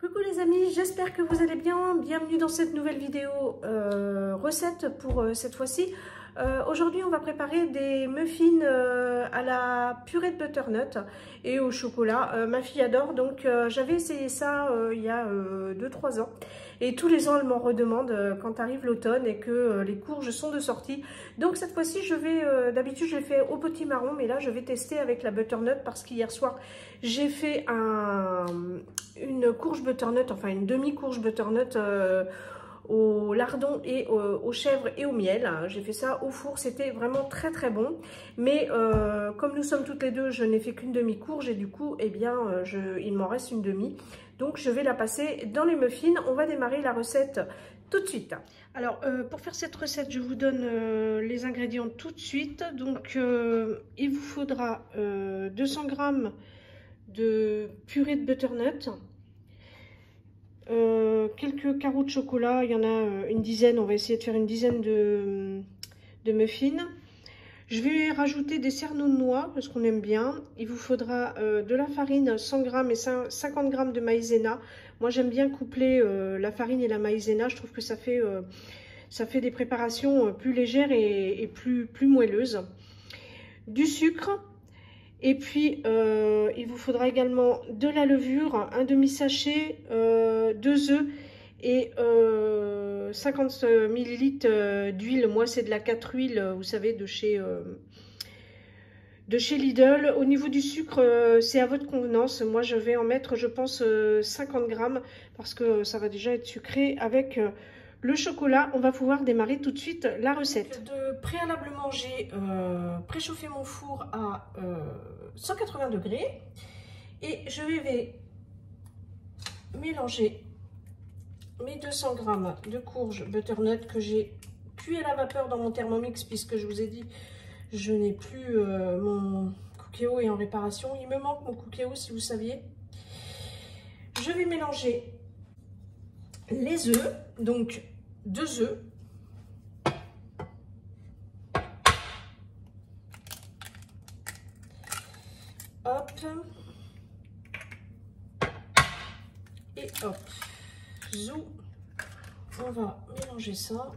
Coucou les amis, j'espère que vous allez bien. Bienvenue dans cette nouvelle vidéo recette pour cette fois-ci. Aujourd'hui, on va préparer des muffins à la purée de butternut et au chocolat. Ma fille adore, donc j'avais essayé ça il y a 2-3 ans. Et tous les ans, elle m'en redemande quand arrive l'automne et que les courges sont de sortie. Donc cette fois-ci, je vais, d'habitude, je l'ai fait au potimarron, mais là, je vais tester avec la butternut parce qu'hier soir, j'ai fait une courge butternut, enfin une demi-courge butternut au lardon et aux chèvres et au miel. J'ai fait ça au four, c'était vraiment très très bon. Mais comme nous sommes toutes les deux, je n'ai fait qu'une demi-courge et du coup, eh bien, il m'en reste une demi. Donc je vais la passer dans les muffins. On va démarrer la recette tout de suite. Alors pour faire cette recette, je vous donne les ingrédients tout de suite. Donc il vous faudra 200 g de purée de butternut. Quelques carreaux de chocolat, il y en a une dizaine, on va essayer de faire une dizaine de muffins. Je vais rajouter des cerneaux de noix parce qu'on aime bien. Il vous faudra de la farine, 100 g et 50 g de maïzena. Moi j'aime bien coupler la farine et la maïzena, je trouve que ça fait des préparations plus légères et plus moelleuses. Du sucre. Et puis, il vous faudra également de la levure, un demi-sachet, 2 œufs et 50 ml d'huile. Moi, c'est de la 4 huiles, vous savez, de chez Lidl. Au niveau du sucre, c'est à votre convenance. Moi, je vais en mettre, je pense, 50 g parce que ça va déjà être sucré avec le chocolat. On va pouvoir démarrer tout de suite la recette. Préalablement, j'ai préchauffé mon four à 180 degrés et je vais mélanger mes 200 g de courge butternut que j'ai cuit à la vapeur dans mon Thermomix puisque je vous ai dit je n'ai plus mon Cookéo est en réparation. Il me manque mon Cookéo si vous saviez. Je vais mélanger les œufs, donc 2 œufs. Hop. Et hop. Zou. On va mélanger ça.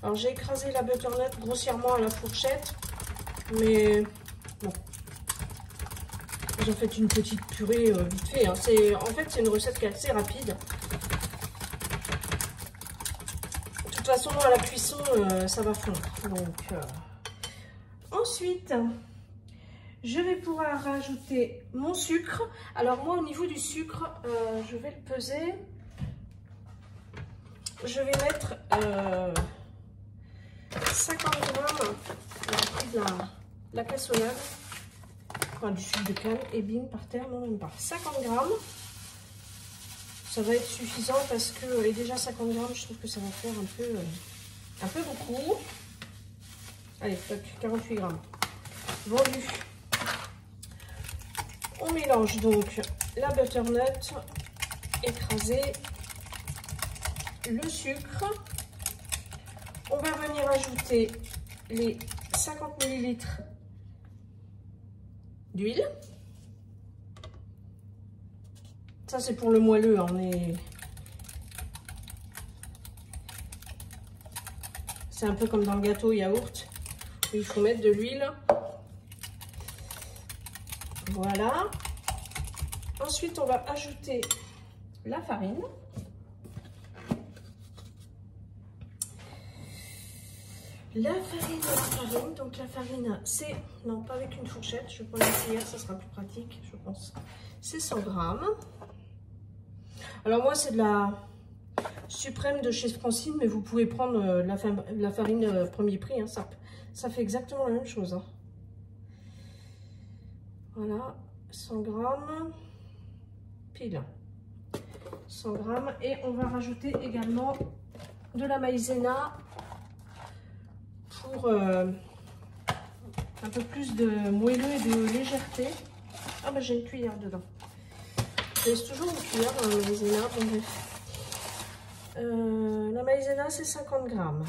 Alors j'ai écrasé la butternut grossièrement à la fourchette. Mais bon. J'en fais une petite purée vite fait. Hein. En fait, c'est une recette qui est assez rapide. De toute façon, à la cuisson, ça va fondre. Donc, ensuite, je vais pouvoir rajouter mon sucre. Alors moi, au niveau du sucre, je vais le peser. Je vais mettre 50 g de la cassonade, enfin du sucre de canne, et bing, par terre, non même pas. 50 g. Ça va être suffisant parce que déjà 50 g, je trouve que ça va faire un peu beaucoup. Allez, 48 g. Vendu. On mélange donc la butternut écrasée, le sucre. On va venir ajouter les 50 ml d'huile. Ça, c'est pour le moelleux. Hein, c'est un peu comme dans le gâteau yaourt. Où il faut mettre de l'huile. Voilà. Ensuite, on va ajouter la farine. Donc la farine, c'est, non pas avec une fourchette, je vais prendre une cuillère, ça sera plus pratique, je pense. C'est 100 g. Alors moi, c'est de la suprême de chez Francine, mais vous pouvez prendre la farine premier prix, hein, ça fait exactement la même chose. Hein. Voilà, 100 g, pile. 100 g, et on va rajouter également de la maïzena pour un peu plus de moelleux et de légèreté. Ah bah j'ai une cuillère dedans. Je laisse toujours une cuillère dans la maïzena. Bon, bref. La maïzena, c'est 50 g. Hop.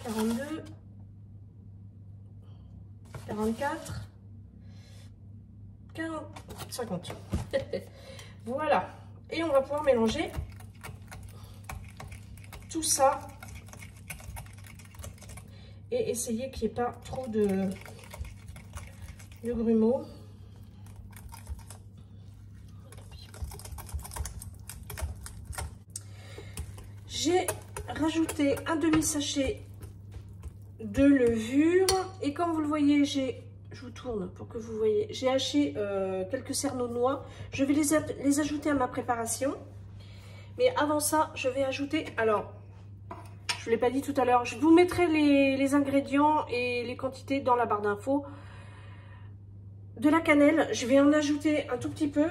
42, 44, 40, 50. Voilà. Et on va pouvoir mélanger tout ça et essayer qu'il n'y ait pas trop de grumeaux. J'ai rajouté un demi-sachet de levure et comme vous le voyez, je vous tourne pour que vous voyez, j'ai haché quelques cerneaux de noix. Je vais les ajouter à ma préparation. Mais avant ça, je vais ajouter, alors, je ne vous l'ai pas dit tout à l'heure, je vous mettrai les ingrédients et les quantités dans la barre d'infos. De la cannelle, je vais en ajouter un tout petit peu,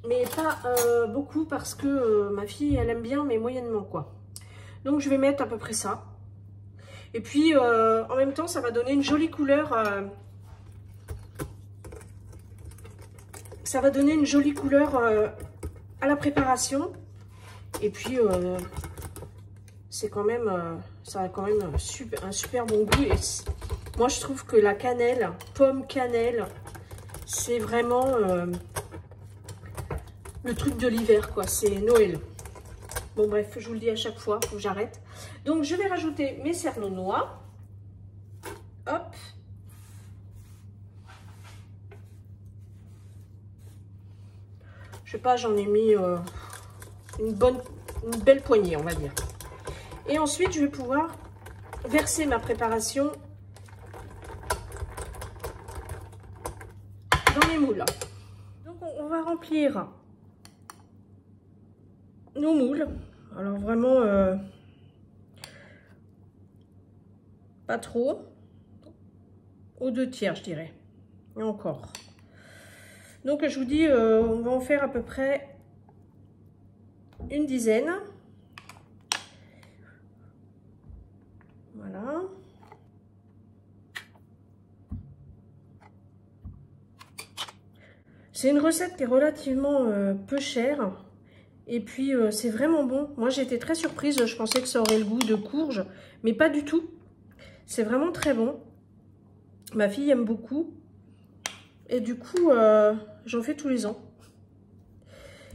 mais pas beaucoup parce que ma fille, elle aime bien, mais moyennement quoi. Donc je vais mettre à peu près ça. Et puis en même temps, ça va donner une jolie couleur. Ça va donner une jolie couleur à la préparation. Et puis c'est quand même, ça a quand même un super bon goût. Et moi je trouve que la cannelle, pomme cannelle, c'est vraiment le truc de l'hiver quoi. C'est Noël. Bon bref, je vous le dis à chaque fois, faut que j'arrête. Donc je vais rajouter mes cerneaux de noix. Hop. Je sais pas, j'en ai mis une belle poignée, on va dire. Et ensuite, je vais pouvoir verser ma préparation dans les moules. Donc on va remplir nos moules. Alors vraiment pas trop, aux 2/3 je dirais, et encore. Donc je vous dis, on va en faire à peu près une dizaine. Voilà. C'est une recette qui est relativement peu chère. Et puis, c'est vraiment bon. Moi, j'ai été très surprise. Je pensais que ça aurait le goût de courge, mais pas du tout. C'est vraiment très bon. Ma fille aime beaucoup. Et du coup, j'en fais tous les ans.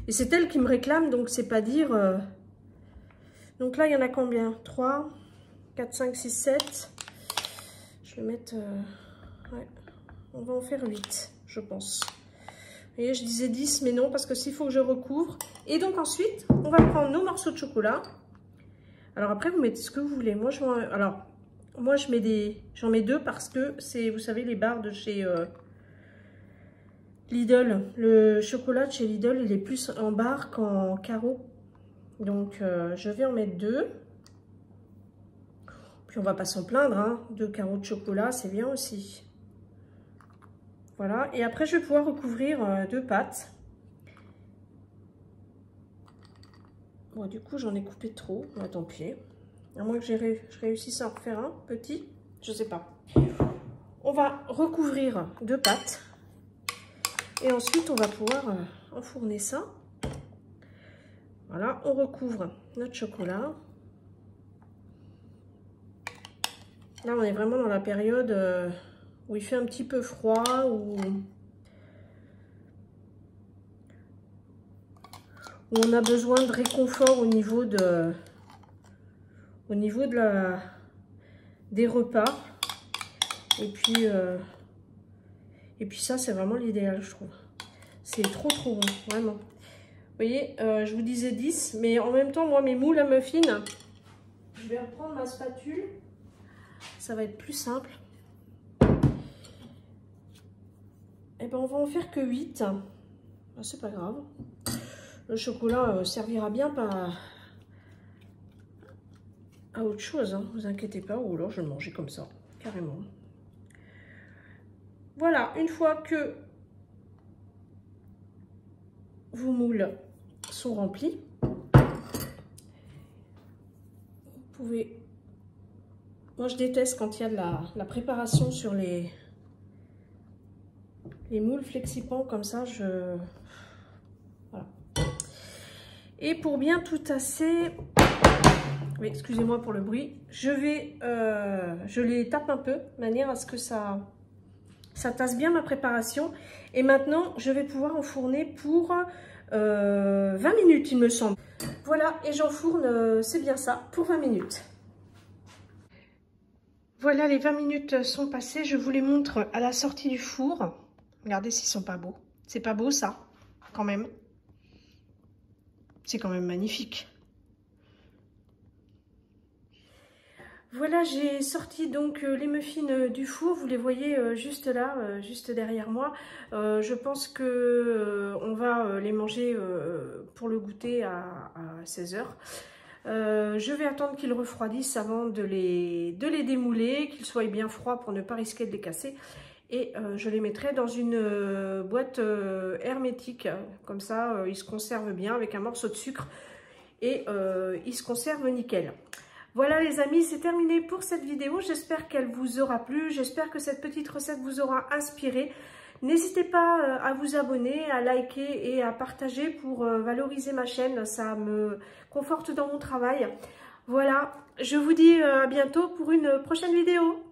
Et c'est elle qui me réclame, donc c'est pas dire... Donc là, il y en a combien? 3, 4, 5, 6, 7. Je vais mettre... Ouais. On va en faire 8, je pense. Vous voyez, je disais 10, mais non, parce que s'il faut que je recouvre. Et donc ensuite, on va prendre nos morceaux de chocolat. Alors après, vous mettez ce que vous voulez. Moi, je mets j'en mets 2 parce que c'est, vous savez, les barres de chez Lidl. Le chocolat de chez Lidl, il est plus en barre qu'en carreau. Donc, je vais en mettre 2. Puis, on va pas s'en plaindre, hein. 2 carreaux de chocolat, c'est bien aussi. Voilà, et après je vais pouvoir recouvrir de pâtes. Bon, du coup j'en ai coupé trop, bah, tant pis. À moins que je réussisse à en refaire un petit, je sais pas. On va recouvrir de pâtes. Et ensuite on va pouvoir enfourner ça. Voilà, on recouvre notre chocolat. Là on est vraiment dans la période... où il fait un petit peu froid, où on a besoin de réconfort au niveau des repas. Et puis ça, c'est vraiment l'idéal, je trouve. C'est trop bon, vraiment. Vous voyez, je vous disais 10, mais en même temps, moi, mes moules à muffins, je vais reprendre ma spatule. Ça va être plus simple. Et ben on va en faire que 8. Ben, c'est pas grave. Le chocolat servira bien pas à autre chose. Hein. Vous inquiétez pas. Ou alors je vais le manger comme ça, carrément. Voilà, une fois que vos moules sont remplis, vous pouvez... Moi je déteste quand il y a de la préparation sur les moules flexipants comme ça, voilà. Et pour bien tout tasser, oui, excusez-moi pour le bruit, je les tape un peu, de manière à ce que ça Ça tasse bien ma préparation. Et maintenant, je vais pouvoir enfourner pour 20 minutes, il me semble. Voilà, et j'enfourne, c'est bien ça, pour 20 minutes. Voilà, les 20 minutes sont passées. Je vous les montre à la sortie du four. Regardez s'ils sont pas beaux. C'est pas beau ça, quand même. C'est quand même magnifique. Voilà, j'ai sorti donc les muffins du four. Vous les voyez juste là, juste derrière moi. Je pense que on va les manger pour le goûter à 16 h. Je vais attendre qu'ils refroidissent avant de les démouler, qu'ils soient bien froids pour ne pas risquer de les casser. Et je les mettrai dans une boîte hermétique. Comme ça, ils se conservent bien avec un morceau de sucre. Et ils se conservent nickel. Voilà les amis, c'est terminé pour cette vidéo. J'espère qu'elle vous aura plu. J'espère que cette petite recette vous aura inspiré. N'hésitez pas à vous abonner, à liker et à partager pour valoriser ma chaîne. Ça me conforte dans mon travail. Voilà, je vous dis à bientôt pour une prochaine vidéo.